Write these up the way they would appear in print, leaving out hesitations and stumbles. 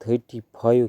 35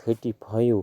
35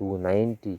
290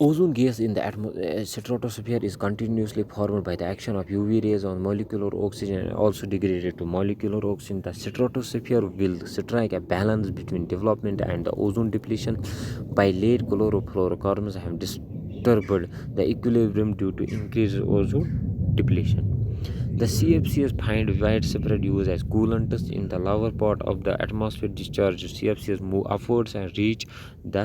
Ozone gas in the stratosphere is continuously formed by the action of UV rays on molecular oxygen and also degraded to molecular oxygen. The stratosphere will strike a balance between development and the ozone depletion by late chlorofluorocarbons have disturbed the equilibrium due to increased ozone depletion. The CFCs find widespread use as coolants in the lower part of the atmosphere. Discharged CFCs move upwards and reach the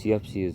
CFCs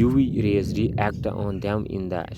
UV rays react on them in the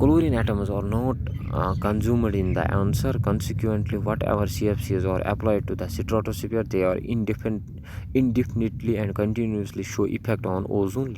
Chlorine atoms are not consumed in the answer. Consequently, whatever CFCs are applied to the stratosphere, they are indefinitely and continuously show effect on ozone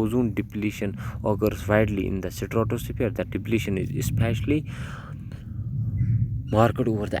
ozone depletion occurs widely in the stratosphere, the depletion is especially marked over the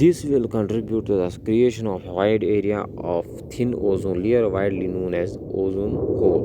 This will contribute to the creation of a wide area of thin ozone layer widely known as ozone hole.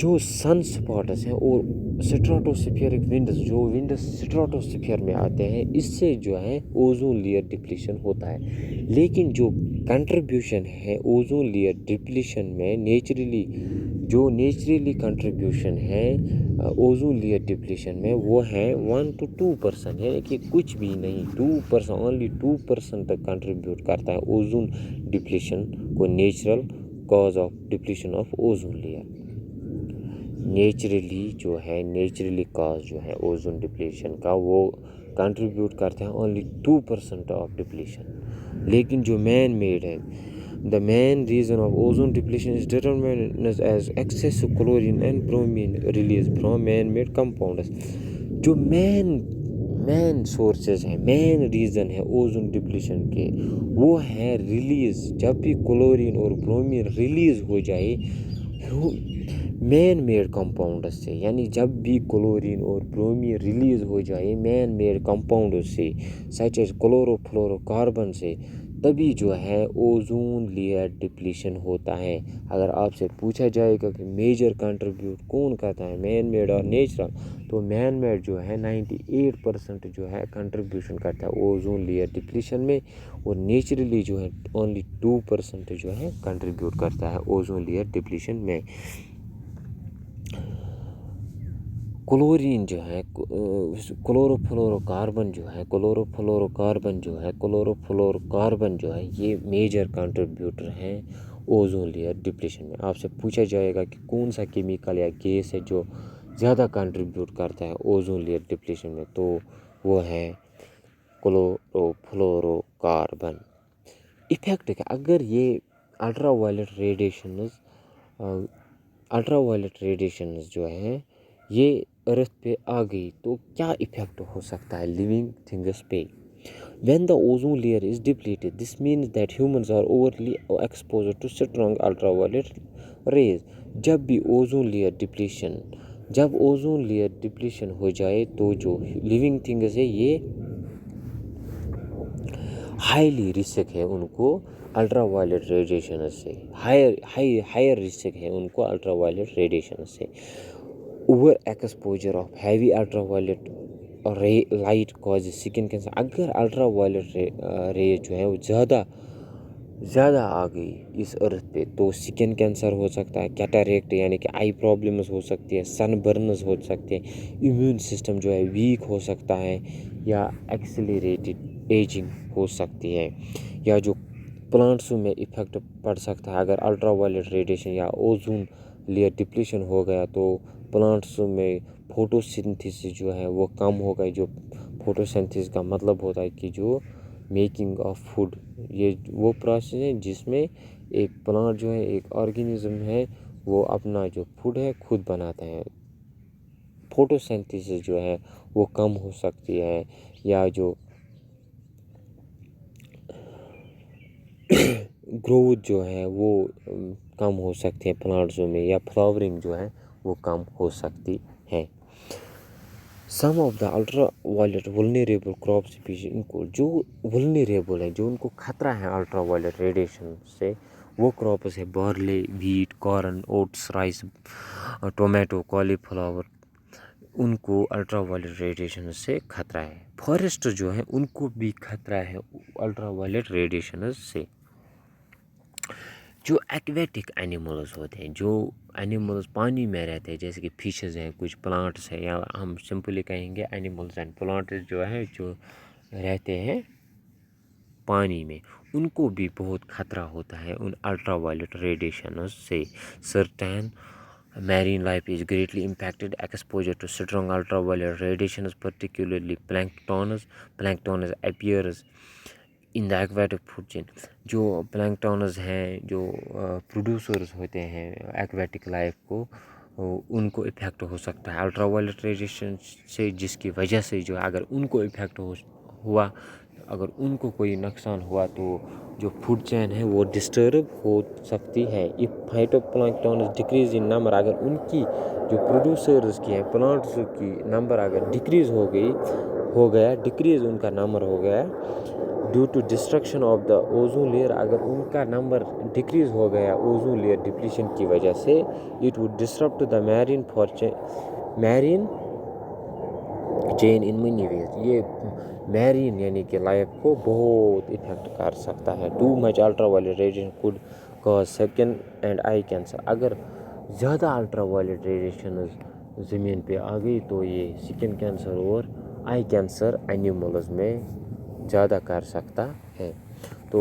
جو سن spots ہیں اور اسٹریٹوسفیئرک winds, جو winds اسٹریٹوسفیئر میں آتے ہیں، اس سے جو ہے اوزون لیئر ڈپلیشن ہوتا ہے. لیکن جو کنٹریبیوشن ہے اوزون لیئر ڈپلیشن میں نیچرلی کنٹریبیوشن ہے اوزون لیئر ڈپلیشن میں، وہ ہے 1 to 2%، یعنی کہ کچھ بھی نہیں، 2%، اونلی 2% تک کنٹریبیوٹ کرتا ہے اوزون ڈپلیشن کو، natural cause of depletion of ozone layer. Naturally cause جو ہے اوزون ڈپلیشن کا، وہ کنٹریبیوٹ کرتے ہیں اونلی 2% آف ڈپلیشن. لیکن جو مین میڈ ہے، the main reason of ozone depletion is determined as excessive chlorine and bromine release from man-made compounds. جو مین سورسز ہیں، مین ریزن ہے اوزون ڈپلیشن کے، وہ ہے ریلیز. جب بھی کلورین اور برومین ریلیز ہو جائے مین میڈ کمپاؤنڈ سے، یعنی جب بھی کلورین اور برومین ریلیز ہو جائے مین میڈ کمپاؤنڈ سے، such as chloro fluoro carbon سے، تبھی جو ہے اوزون لیئر ڈپلیشن ہوتا ہے. اگر آپ سے پوچھا جائے گا کہ میجر کنٹریبیوٹ کون کرتا ہے، مین میڈ اور نیچرل، تو مین میڈ جو ہے 98% جو ہے کنٹریبیوشن کرتا ہے اوزون لیئر ڈپلیشن میں، اور نیچرلی جو ہے اونلی 2% جو ہے کنٹریبیوٹ کرتا ہے اوزون لیئر ڈپلیشن میں. کلورین جو ہے، کلورو فلورو کاربن جو ہے یہ میجر کنٹریبیوٹر ہیں اوزون لیئر ڈپلیشن میں. آپ سے پوچھا جائے گا کہ کون سا کیمیکل یا گیس ہے جو زیادہ کنٹریبیوٹ کرتا ہے اوزون لیئر ڈپلیشن میں، تو وہ ہے کلورو فلورو کاربن. ایفیکٹ کیا، اگر یہ الٹرا وائلٹ ریڈیشنز جو ہیں یہ ارتھ پہ آ گئی تو کیا ایفیکٹ ہو سکتا ہے لیونگ تھنگس پہ. When the ozone layer is depleted, this means that humans are overly exposed to strong ultraviolet rays. جب اوزون لیئر ڈپلیشن ہو جائے تو جو لیونگ تھنگس ہے یہ ہائیلی رسک ہے ان کو الٹرا وائلٹ ریڈیشن سے، ہائر رسک ہے ان کو الٹرا وائلٹ ریڈیشن سے. Over exposure of heavy ultra violet light cause skin cancer. اگر الٹرا وائلٹ ریز جو ہے وہ زیادہ آ گئی اس ارتھ پہ تو سکن کینسر ہو سکتا ہے، کیٹاریکٹ یعنی کہ آئی پرابلمز ہو سکتی ہے، سن برنز ہو سکتے ہیں، امیون سسٹم جو ہے ویک ہو سکتا ہے، یا ایکسیلریٹڈ ایجنگ ہو سکتی ہے، یا جو پلانٹسوں میں ایفیکٹ پڑ سکتا ہے. اگر الٹرا وائلٹ ریڈیشن یا اوزون لیئر ڈپلیشن ہو گیا تو پلانٹسوں میں فوٹو سنتھسس جو ہے وہ کم ہو گئی. جو فوٹو سنتھسس کا مطلب ہوتا ہے کہ جو میکنگ آف فوڈ، یہ وہ پروسیس ہے جس میں ایک پلانٹ جو ہے، ایک آرگینزم ہے، وہ اپنا جو فوڈ ہے خود بناتا ہے. فوٹو سنتھسس جو ہے وہ کم ہو سکتی ہے، یا جو گروتھ جو ہے وہ کم ہو سکتی ہے پلانٹسوں میں، یا فلاورنگ جو ہے وہ کم ہو سکتی ہے. Some of the ultraviolet vulnerable crop species, ان کو جو ولنریبل ہے، جو ان کو خطرہ ہے الٹرا وائلٹ ریڈیشن سے، وہ کراپس ہے بارلے، ویٹ، کارن، اوٹس، رائس، ٹومیٹو، کالی فلاور. ان کو الٹرا وائلٹ ریڈیشن سے خطرہ ہے. فارسٹ جو ہے ان کو بھی خطرہ ہے الٹرا وائلٹ ریڈیشن سے. جو ایکویٹک اینیملز ہوتے ہیں، جو اینیملز پانی میں رہتے ہیں، جیسے کہ فشز ہیں، کچھ پلانٹس ہیں، یا ہم سمپلی کہیں گے اینیملز اینڈ پلانٹس جو ہیں جو رہتے ہیں پانی میں، ان کو بھی بہت خطرہ ہوتا ہے ان الٹرا وائلٹ ریڈیشنز سے. Certain marine life is greatly impacted. Exposure to strong ultraviolet radiations, particularly plankton's appears in the aquatic food chain. جو پلانکٹونز ہیں، جو پروڈیوسرز ہوتے ہیں ایکویٹک لائف کو، ان کو افیکٹ ہو سکتا ہے الٹرا وائلٹ ریڈیشن سے، جس کی وجہ سے جو اگر ان کو افیکٹ ہوا، اگر ان کو کوئی نقصان ہوا تو جو فوڈ چین ہے وہ ڈسٹرب ہو سکتی ہے. if phytoplankton decrease in number, اگر ان کی جو پروڈیوسرز کی ہے پلانٹس کی نمبر اگر ڈکریز ہو گیا، ڈکریز ان کا نمبر ہو گیا due to destruction of the ozone layer, اگر ان کا نمبر ڈکریز ہو گیا اوزون لیئر ڈپلیشن کی وجہ سے، it would disrupt the marine chain in many ways, یہ میرین یعنی کہ لائف کو بہت افیکٹ کر سکتا ہے. Too much ultra violet radiation could cause skin and eye cancer, اگر زیادہ الٹرا وائلیٹ ریڈیشنز زمین پہ آ گئی تو یہ سکن کینسر اور آئی کینسر اینیملز میں زیادہ کر سکتا ہے. تو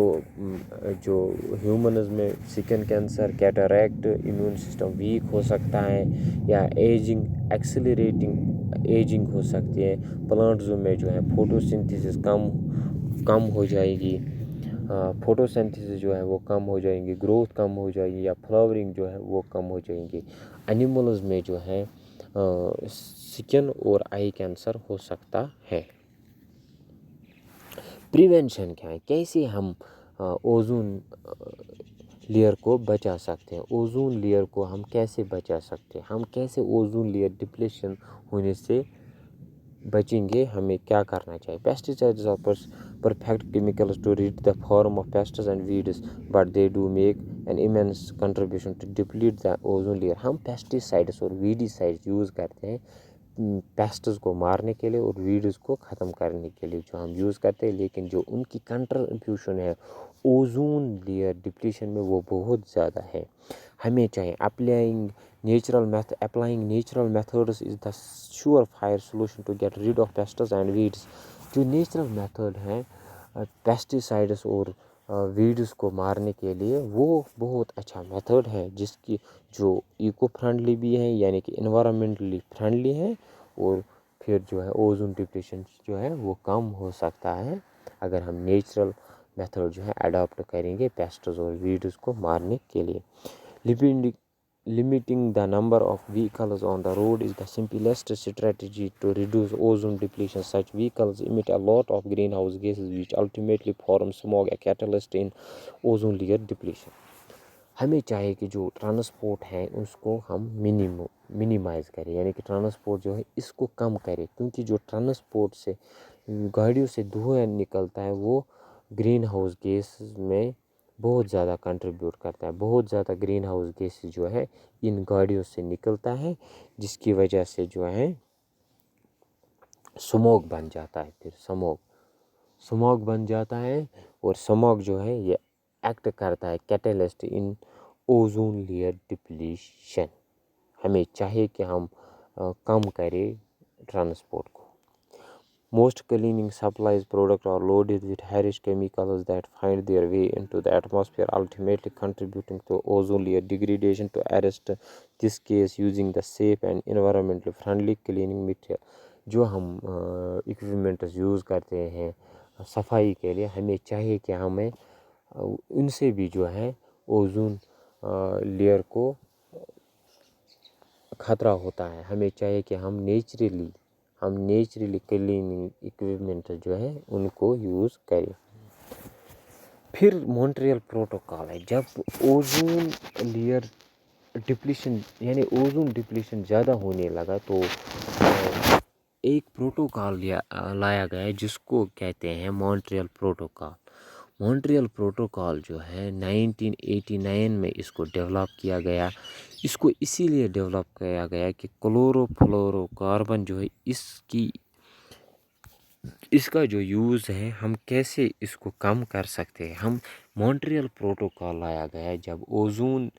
جو ہیومنز میں skin cancer, cataract, immune system weak ہو سکتا ہے، یا ایجنگ ایکسلریٹنگ ایجنگ ہو سکتی ہے. پلانٹزوں میں جو ہے فوٹو سنتھیسس کم ہو جائے گی، فوٹو سنتھیسس جو ہے وہ کم ہو جائیں گی، گروتھ کم ہو جائے گی، یا فلاورنگ جو ہے وہ کم ہو جائیں گی. اینیملز میں جو ہے سکن اور آئی کینسر ہو سکتا ہے. پریونشن کیا ہے، کیسے ہم اوزون لیئر کو بچا سکتے ہیں؟ اوزون لیئر کو ہم کیسے بچا سکتے ہیں؟ ہم کیسے اوزون لیئر ڈپلیشن ہونے سے بچیں گے؟ ہمیں کیا کرنا چاہیے؟ Pesticides are perfect chemicals to rid the farm of pests and weeds but they do make an immense contribution to deplete the ozone layer. ہم پیسٹیسائڈس اور ویڈیسائڈس یوز کرتے ہیں پیسٹس کو مارنے کے لیے اور ویڈز کو ختم کرنے کے لیے جو ہم یوز کرتے ہیں، لیکن جو ان کی کنٹریبیوشن ہے اوزون لیئر ڈپلیشن میں وہ بہت زیادہ ہے. ہمیں چاہیے applying natural methods is the surefire solution to get rid of pests and weeds. جو نیچرل میتھڈ ہیں پیسٹیسائڈس اور ویڈز کو مارنے کے لیے، وہ بہت اچھا میتھڈ ہے جس کی جو ایکو فرینڈلی بھی ہے، یعنی کہ انوائرمنٹلی فرینڈلی ہے، اور پھر جو ہے اوزون ڈپلیشن جو ہے وہ کم ہو سکتا ہے اگر ہم نیچرل میتھڈ جو ہے اڈاپٹ کریں گے پیسٹس اور ویڈز کو مارنے کے لیے. Limiting the number of vehicles on the road is the simplest strategy to reduce ozone depletion. Such vehicles emit a lot of greenhouse gases which ultimately form smog, a catalyst in ozone layer depletion. ہمیں چاہیے کہ جو transport ہے اس کو ہم minimise کریں، یعنی کہ ٹرانسپورٹ جو ہے اس کو کم کرے، کیونکہ جو ٹرانسپورٹ سے گاڑیوں سے دھواں نکلتا ہے وہ گرین ہاؤس گیسز میں بہت زیادہ کنٹریبیوٹ کرتا ہے. بہت زیادہ گرین ہاؤس گیسز جو ہے ان گاڑیوں سے نکلتا ہے، جس کی وجہ سے جو ہے سموگ بن جاتا ہے. پھر سموگ بن جاتا ہے، اور سموگ جو ہے یہ ایکٹ کرتا ہے کیٹلسٹ ان اوزون لیئر ڈپلیشن. ہمیں چاہیے کہ ہم کم کریں ٹرانسپورٹ کو. Most cleaning supplies products are loaded with harsh chemicals that find their way into the atmosphere, ultimately contributing to ozone layer degradation. To arrest this case, using the safe and environmentally friendly cleaning material. جو ہم equipments use کرتے ہیں صفائی کے لیے، ہمیں چاہیے کہ ہمیں ان سے بھی جو ہے اوزون لیئر کو خطرہ ہوتا ہے. ہمیں چاہیے کہ ہم نیچرلی کلیننگ اکوپمنٹ جو ہے ان کو یوز کریں. پھر مونٹریل پروٹوکال ہے. جب اوزون لیئر ڈپلیشن یعنی اوزون ڈپلیشن زیادہ ہونے لگا تو ایک پروٹوکال لایا گیا جس کو کہتے ہیں مونٹریل پروٹوکال. مونٹریل پروٹوکال جو ہے 1989 میں اس کو ڈیولپ کیا گیا. اس کو اسی لیے ڈیولپ کیا گیا کہ کلورو فلورو کاربن جو ہے اس کا جو یوز ہے ہم کیسے اس کو کم کر سکتے ہیں. ہم مونٹریل پروٹوکال لایا گیا جب اوزون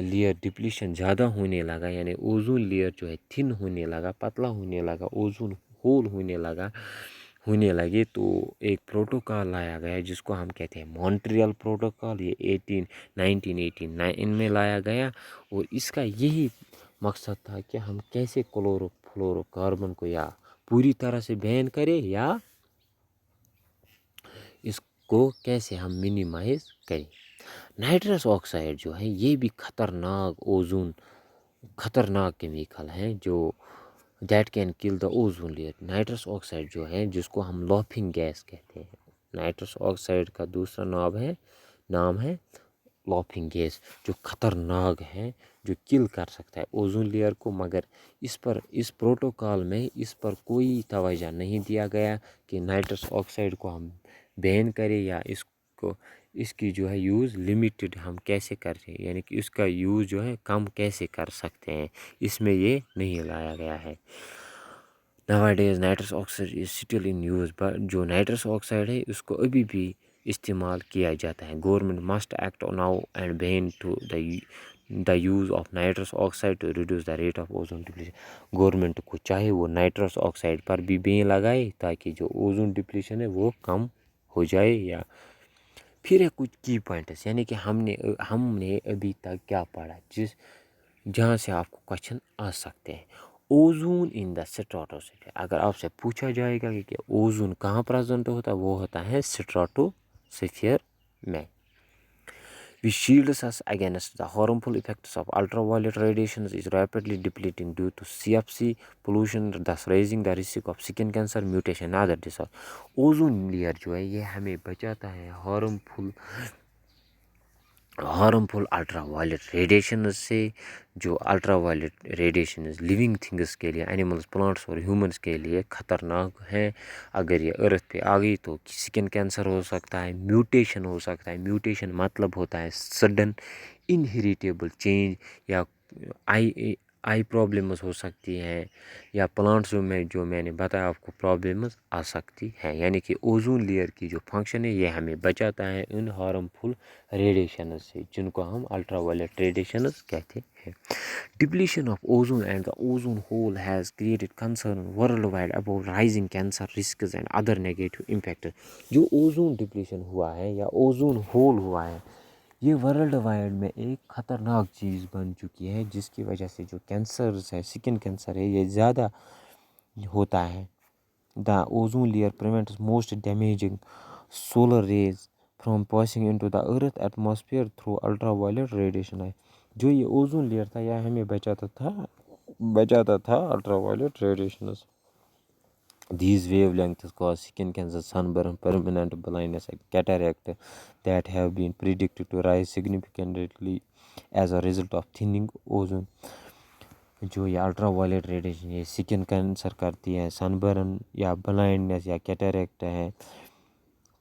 لیئر ڈپلیشن زیادہ ہونے لگا، یعنی اوزون لیئر جو ہے تھن ہونے لگا، پتلا ہونے لگا، اوزون ہول ہونے لگے، تو ایک پروٹوکال لایا گیا جس کو ہم کہتے ہیں مونٹریل پروٹوکال. یہ 1989 میں لایا گیا، اور اس کا یہی مقصد تھا کہ ہم کیسے کلورو فلورو کاربن کو یا پوری طرح سے بین کریں یا اس کو کیسے ہم منیمائز کریں. نائٹرس آکسائڈ جو ہے یہ بھی خطرناک کیمیکل ہیں جو دیٹ کین کل دا اوزون لیئر. نائٹرس آکسائڈ جو ہے جس کو ہم لافنگ گیس کہتے ہیں، نائٹرس آکسائڈ کا دوسرا نام ہے لافنگ گیس، جو خطرناک ہے، جو کل کر سکتا ہے اوزون لیئر کو، مگر اس پروٹوکال میں اس پر کوئی توجہ نہیں دیا گیا کہ نائٹرس آکسائڈ کو ہم بین کریں یا اس کی جو ہے یوز لمیٹڈ ہم کیسے کر رہے ہیں، یعنی کہ اس کا یوز جو ہے کم کیسے کر سکتے ہیں، اس میں یہ نہیں لایا گیا ہے۔ Nowadays nitrous oxide is still in use, جو نائٹرس آکسائڈ ہے اس کو ابھی بھی استعمال کیا جاتا ہے۔ Government must act now and ban to the use of nitrous oxide to reduce the rate of ozone depletion. Government کو چاہے وہ نائٹرس آکسائڈ پر بھی بین لگائے تاکہ جو اوزون ڈپلیشن ہے وہ کم ہو جائے۔ یا پھر ہے کچھ کی پوائنٹس، یعنی کہ ہم نے ابھی تک کیا پڑھا جہاں سے آپ کو کوشچن آ سکتے ہیں۔ اوزون ان دا اسٹریٹوسفیئر، اگر آپ سے پوچھا جائے گا کہ اوزون کہاں پریزنٹ ہوتا ہے، وہ ہوتا ہے اسٹریٹوسفیئر میں۔ which shields us against the harmful effects of ultraviolet radiations is rapidly depleting due to CFC pollution, thus raising the risk of skin cancer, mutation and other disorders۔ Ozone layer جو ہے یہ ہمیں بچاتا ہے ہارمفل الٹرا وائلٹ ریڈیشنز سے، جو ultra violet radiations living things کے لیے، اینیملز، پلانٹس اور ہیومنس کے لیے خطرناک ہیں۔ اگر یہ ارتھ پہ آ گئی تو سکن کینسر ہو سکتا ہے، میوٹیشن ہو سکتا ہے۔ میوٹیشن مطلب ہوتا ہے سڈن انہیریٹیبل چینج، یا آئی پرابلمز ہو سکتی ہیں، یا پلانٹس جو میں نے بتایا آپ کو پرابلمز آ سکتی ہیں۔ یعنی کہ اوزون لیئر کی جو فنکشن ہے یہ ہمیں بچاتا ہے ان ہارمفل ریڈیشنز سے، جن کو ہم الٹرا وائلٹ ریڈیشنز کہتے ہیں۔ Depletion of ozone and the ozone hole has created concern worldwide about rising cancer risks and other negative impact. جو اوزون ڈپلیشن ہوا ہے یا اوزون ہول ہوا ہے، یہ ورلڈ وائڈ میں ایک خطرناک چیز بن چکی ہے، جس کی وجہ سے جو کینسرز ہے، سکن کینسر ہے، یہ زیادہ ہوتا ہے۔ The ozone layer prevents most damaging solar rays from passing into the earth atmosphere through ultra violet radiation ہے۔ جو یہ اوزون لیئر تھا یہ ہمیں بچاتا تھا ultra violet radiations. These wavelengths cause skin cancer, sunburn, permanent blindness, and cataract that have been predicted to rise significantly as a result of thinning ozone۔ جو یہ الٹرا وائلٹ ریڈیشن یہ سکن cancer کرتی ہے، سن برن یا blindness یا cataract ہے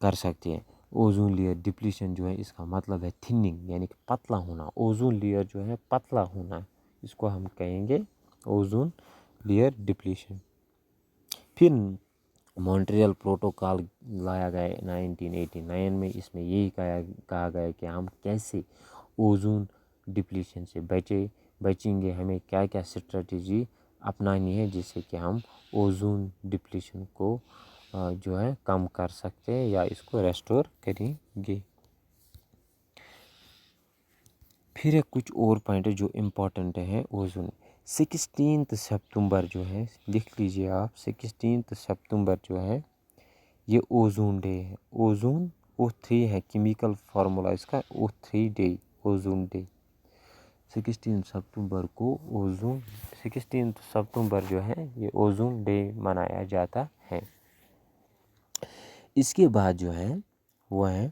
کر سکتی ہے۔ اوزون لیئر ڈپلیشن جو ہے اس کا مطلب ہے تھننگ، یعنی کہ پتلا ہونا۔ اوزون لیئر جو ہے پتلا ہونا، اس کو ہم کہیں گے اوزون لیئر ڈپلیشن۔ پھر مونٹریل پروٹوکال لایا گیا 1989 میں، اس میں یہی کہا گیا کہ ہم کیسے اوزون ڈپلیشن سے بچیں گے، ہمیں کیا کیا اسٹریٹجی اپنانی ہے جس سے کہ ہم اوزون ڈپلیشن کو جو ہے کم کر سکتے ہیں یا اس کو ریسٹور کریں گے۔ پھر ہے کچھ اور پوائنٹ جو امپورٹنٹ ہیں اوزون۔ 16 ستمبر جو ہے، لکھ لیجئے آپ، 16 ستمبر جو ہے یہ اوزون ڈے ہے۔ اوزون O3 ہے کیمیکل فارمولا اس کا، O3 ڈے، اوزون ڈے۔ 16 ستمبر کو 16 ستمبر جو ہے یہ اوزون ڈے منایا جاتا ہے۔ اس کے بعد جو ہے وہ ہے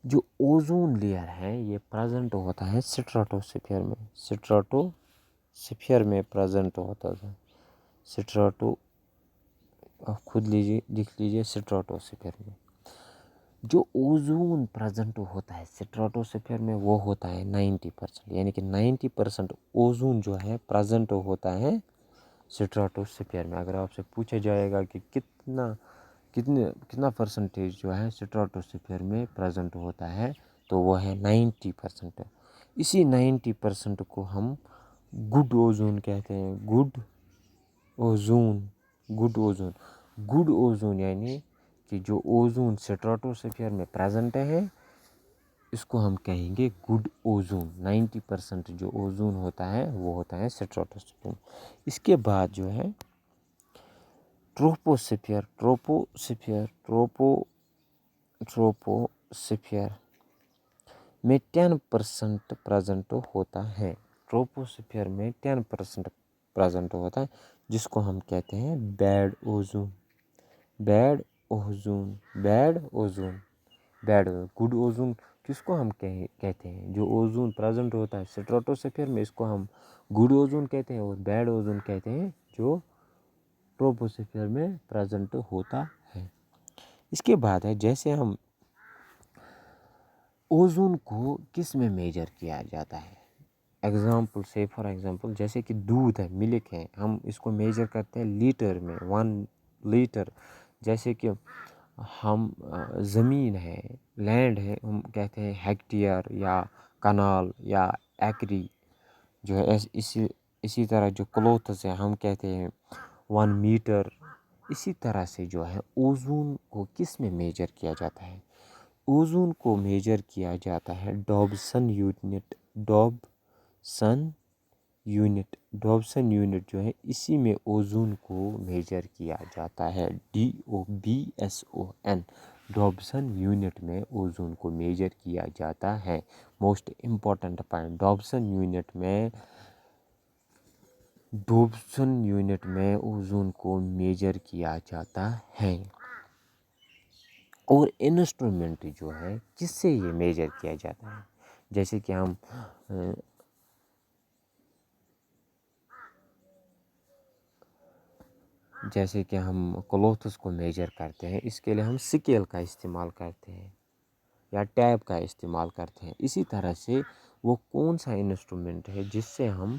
جو اوزون لیئر ہے یہ پریزنٹ ہوتا ہے اسٹریٹوسفیئر میں، اسٹریٹوسفیئر میں پریزنٹ ہوتا ہے۔ آپ خود لکھ لیجئے اسٹریٹوسفیئر میں جو اوزون پریزنٹ ہوتا ہے اسٹریٹوسفیئر میں وہ ہوتا ہے 90%، یعنی کہ 90% اوزون جو ہے پریزنٹ ہوتا ہے اسٹریٹوسفیئر میں۔ اگر آپ سے پوچھا جائے گا کہ کتنا پرسنٹیج جو ہے اسٹریٹوسفیئر میں پریزنٹ ہوتا ہے تو وہ ہے 90%۔ اسی 90% کو ہم گڈ اوزون کہتے ہیں، گڈ اوزون یعنی کہ جو اوزون اسٹریٹوسفیئر میں پریزنٹ ہے اس کو ہم کہیں گے گڈ اوزون۔ 90% جو اوزون ہوتا ہے وہ ہوتا ہے اسٹریٹوسفیئر۔ اس کے بعد جو ہے ٹروپوسفیئر میں 10% پریزنٹ ہوتا ہے۔ ٹروپوسفیئر میں 10% پریزنٹ ہوتا ہے جس کو ہم کہتے ہیں بیڈ اوزون۔ گڈ اوزون کس کو ہم کہتے ہیں؟ جو اوزون پریزنٹ ہوتا ہے اسٹریٹوسفیئر میں، اس کو ہم گڈ اوزون کہتے ہیں، اور بیڈ اوزون کہتے ہیں جو ٹروپوسفیئر میں پریزنٹ ہوتا ہے۔ اس کے بعد ہے جیسے ہم اوزون کو کس میں میجر کیا جاتا ہے؟ ایگزامپل سے فار ایگزامپل جیسے کہ دودھ ہے، ملک ہے، ہم اس کو میجر کرتے ہیں لیٹر میں، 1 لیٹر۔ جیسے کہ ہم زمین ہے، لینڈ ہے، ہم کہتے ہیں ہیکٹیئر یا کنال یا ایکری جو ہے۔ اسی طرح جو کلوتھس ہے ہم کہتے ہیں 1 میٹر۔ اسی طرح سے جو ہے اوزون کو کس میں میجر کیا جاتا ہے؟ اوزون کو میجر کیا جاتا ہے ڈابسن یونٹ۔ ڈابسن یونٹ جو ہے اسی میں اوزون کو میجر کیا جاتا ہے، DOBSON۔ ڈابسن یونٹ میں اوزون کو میجر کیا جاتا ہے۔ موسٹ امپورٹنٹ پوائنٹ، ڈابسن یونٹ میں اوزون کو میجر کیا جاتا ہے۔ اور انسٹرومنٹ جو ہے کس سے یہ میجر کیا جاتا ہے؟ جیسے کہ ہم کلوتھس کو میجر کرتے ہیں، اس کے لیے ہم سکیل کا استعمال کرتے ہیں یا ٹیپ کا استعمال کرتے ہیں۔ اسی طرح سے وہ کون سا انسٹرومنٹ ہے جس سے ہم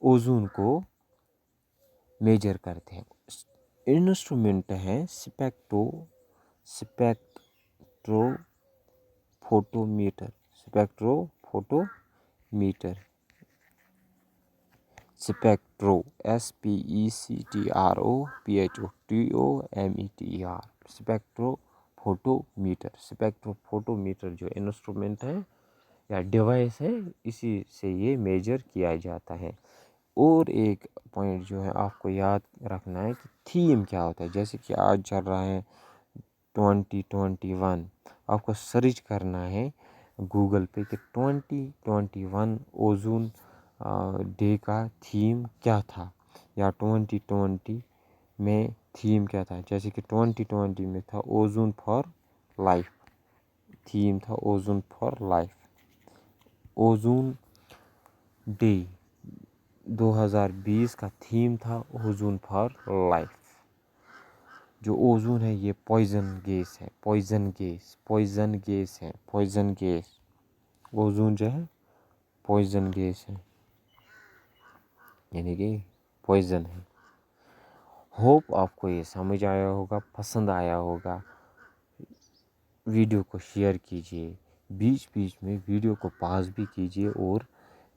اوزون کو میجر کرتے ہیں؟ انسٹرومنٹ ہے spectrophotometer. Spectro spectrophotometer جو انسٹرومنٹ ہے یا ڈیوائس ہے، اسی سے یہ میجر کیا جاتا ہے۔ اور ایک پوائنٹ جو ہے آپ کو یاد رکھنا ہے کہ تھیم کیا ہوتا ہے۔ جیسے کہ آج چل رہا ہے 2021، آپ کو سرچ کرنا ہے گوگل پہ کہ 2021 اوزون ڈے کا تھیم کیا تھا، یا 2020 میں تھیم کیا تھا۔ جیسے کہ 2020 میں تھا اوزون فار لائف، تھیم تھا ozone for life. Ozone day 2020 کا تھیم تھا اوزون فار لائف۔ جو اوزون ہے یہ پوائزن گیس ہے، اوزون جو ہے پوائزن گیس ہے، یعنی کہ پوائزن ہے۔ ہوپ آپ کو یہ سمجھ آیا ہوگا، پسند آیا ہوگا۔ ویڈیو کو شیئر کیجیے، بیچ میں ویڈیو کو پاز بھی کیجیے، اور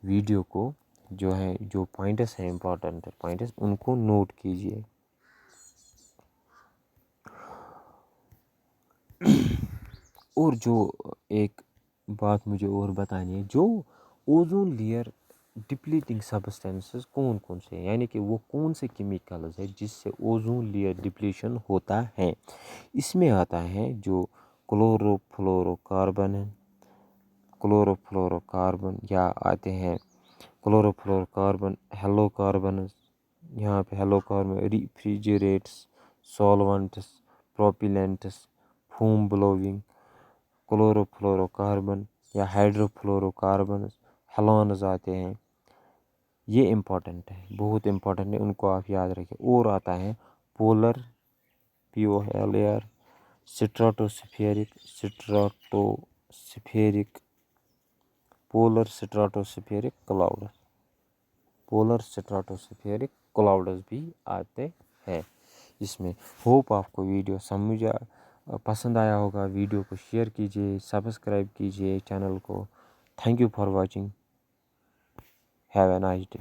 ویڈیو کو جو پوائنٹس ہیں امپورٹنٹ پوائنٹس ان کو نوٹ کیجیے۔ اور جو ایک بات مجھے اور بتانی ہے، جو اوزون لیئر ڈپلیٹنگ سبسٹینسز کون سے ہیں، یعنی کہ وہ کون سے کیمیکلز ہیں جس سے اوزون لیئر ڈپلیشن ہوتا ہے۔ اس میں آتا ہے جو کلورو فلورو کاربن یا آتے ہیں chlorofluorocarbon, halocarbons, یہاں پہ halocarbon, refrigerants, solvents, propellants, foam blowing, chlorofluorocarbon یا ہائیڈرو فلورو کاربنز، ہیلونز آتے ہیں۔ یہ امپورٹنٹ ہے، بہت امپورٹنٹ ہے، ان کو آپ یاد رکھیں۔ اور آتا ہے پولر POLAR، پولر اسٹریٹوسفیرک کلاؤڈز بھی آتے ہیں اس میں۔ ہوپ آپ کو ویڈیو پسند آیا ہوگا۔ ویڈیو کو شیئر کیجیے، سبسکرائب کیجیے چینل کو۔ Thank you for watching, have a nice day.